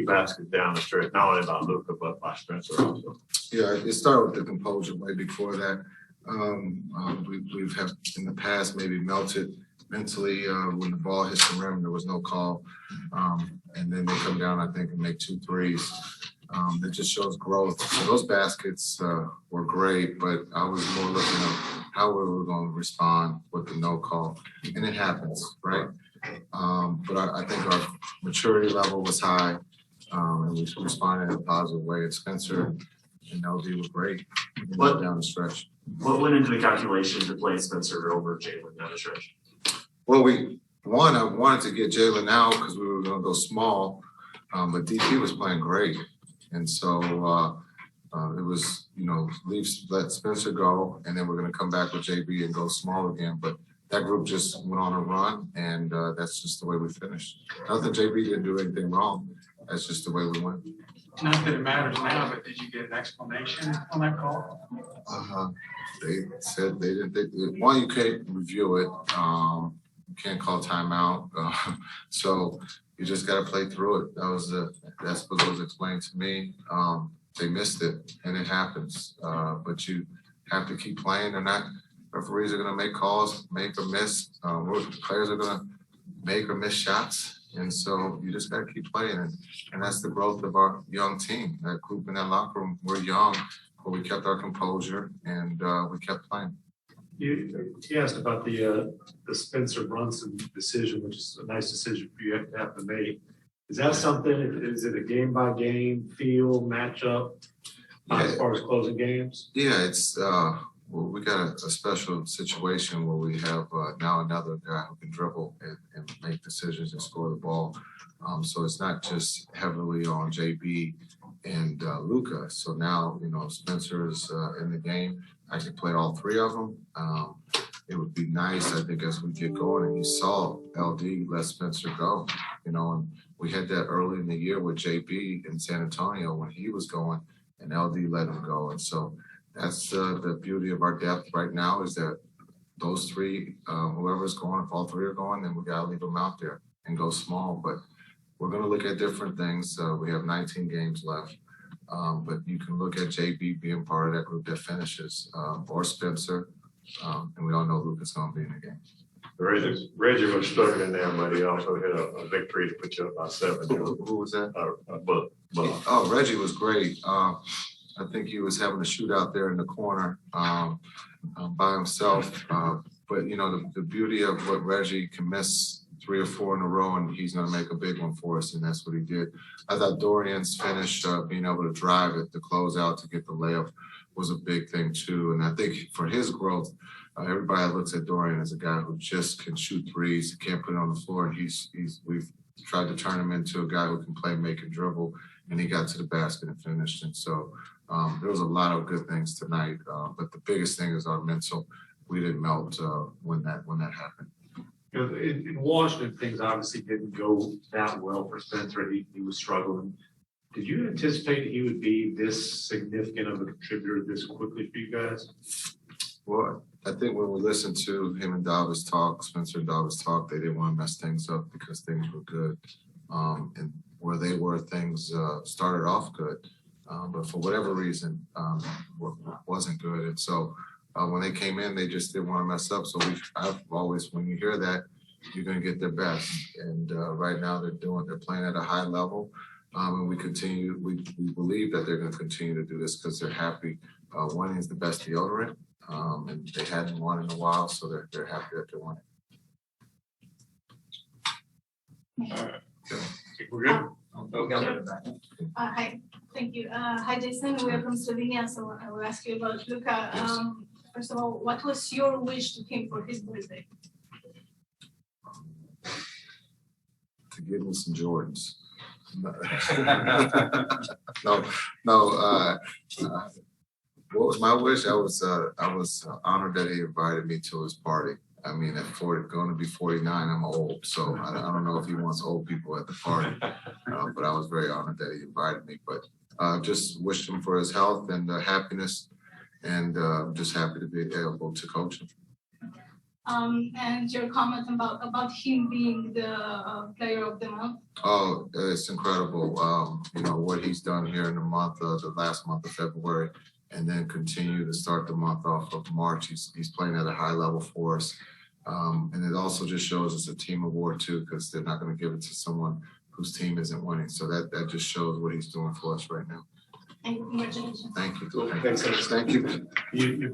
key baskets down the stretch, not only by Luka, but by Spencer also. Yeah, it started with the composure way before that. We've have in the past maybe melted mentally when the ball hits the rim, there was no call. And then they come down, I think, and make 2 threes. That just shows growth. So those baskets were great, but I was more looking at how we were going to respond with the no call. And it happens, right? But I think our maturity level was high, and we responded in a positive way. And Spencer and LD were great down the stretch. What went into the calculation to play Spencer over Jalen down the stretch? Well, I wanted to get Jalen out because we were going to go small, but DP was playing great. And so it was, let Spencer go, and then we're going to come back with JB and go small again. But that group just went on a run, and that's just the way we finished. Not that JB didn't do anything wrong. That's just the way we went. Not that it matters now, but did you get an explanation on that call? They said they didn't think, one, you can't review it. You can't call timeout. So you just got to play through it. That's what was explained to me. They missed it, and it happens. But you have to keep playing. Referees are going to make calls, make or miss. Players are going to make or miss shots. And so you just got to keep playing. And that's the growth of our young team. That group in that locker room, we're young, but we kept our composure and we kept playing. You asked about the Spencer Brunson decision, which is a nice decision for you to have to make. Is that something, is it a game-by-game feel, matchup as far as closing games? Yeah, it's well, we got a special situation where we have now another guy who can dribble and make decisions and score the ball. So it's not just heavily on JB and Luka. So now, Spencer is in the game. I can play all 3 of them. It would be nice, I think, as we get going. And you saw LD let Spencer go, and we had that early in the year with JB in San Antonio when he was going, and LD let him go. And so that's the beauty of our depth right now is that those 3, whoever's going, if all 3 are going, then we got to leave them out there and go small. But we're going to look at different things. We have 19 games left. But you can look at JB being part of that group that finishes, or Spencer, and we all know Luka's going to be in the game. Reggie was struggling there, but he also hit a big 3 to put you up by 7. Who was that? Buck. Oh, Reggie was great. I think he was having a shootout there in the corner by himself. But, the beauty of what Reggie can miss 3 or 4 in a row, and he's going to make a big one for us, and that's what he did. I thought Dorian's finish, being able to drive it, to close out, to get the layup was a big thing too. And I think for his growth, everybody looks at Dorian as a guy who just can shoot threes, he can't put it on the floor, and we've tried to turn him into a guy who can play, make, and dribble, and he got to the basket and finished. And so there was a lot of good things tonight, but the biggest thing is our mental. We didn't melt when that happened. In Washington, things obviously didn't go that well for Spencer. He was struggling. Did you anticipate he would be this significant of a contributor this quickly for you guys? Well, I think when we listened to him and Davis talk, Spencer and Davis talk, they didn't want to mess things up because things were good. And where they were, things started off good. But for whatever reason, wasn't good. And so when they came in, they just didn't want to mess up. So I've always, when you hear that, you're going to get their best. And right now they're playing at a high level. And we believe that they're going to continue to do this because they're happy. Winning is the best deodorant. And they hadn't won in a while, so they're happy that they're winning. We're good? Hi, thank you. Hi, Jason. We are from Slovenia, so I will ask you about Luka. Yes. First of all, what was your wish to him for his birthday? To give me some Jordans. What was my wish? I was honored that he invited me to his party. I mean, at going to be 49, I'm old, so I don't know if he wants old people at the party. But I was very honored that he invited me. But just wished him for his health and happiness, and just happy to be able to coach him. And your comment about him being the player of the month. Oh, it's incredible. You know, what he's done here in the last month of February, and then continue to start the month off of March. He's playing at a high level for us. And it also just shows it's a team award too, because they're not going to give it to someone whose team isn't winning. So that just shows what he's doing for us right now. And congratulations. Thank you. Thanks, Thank you. You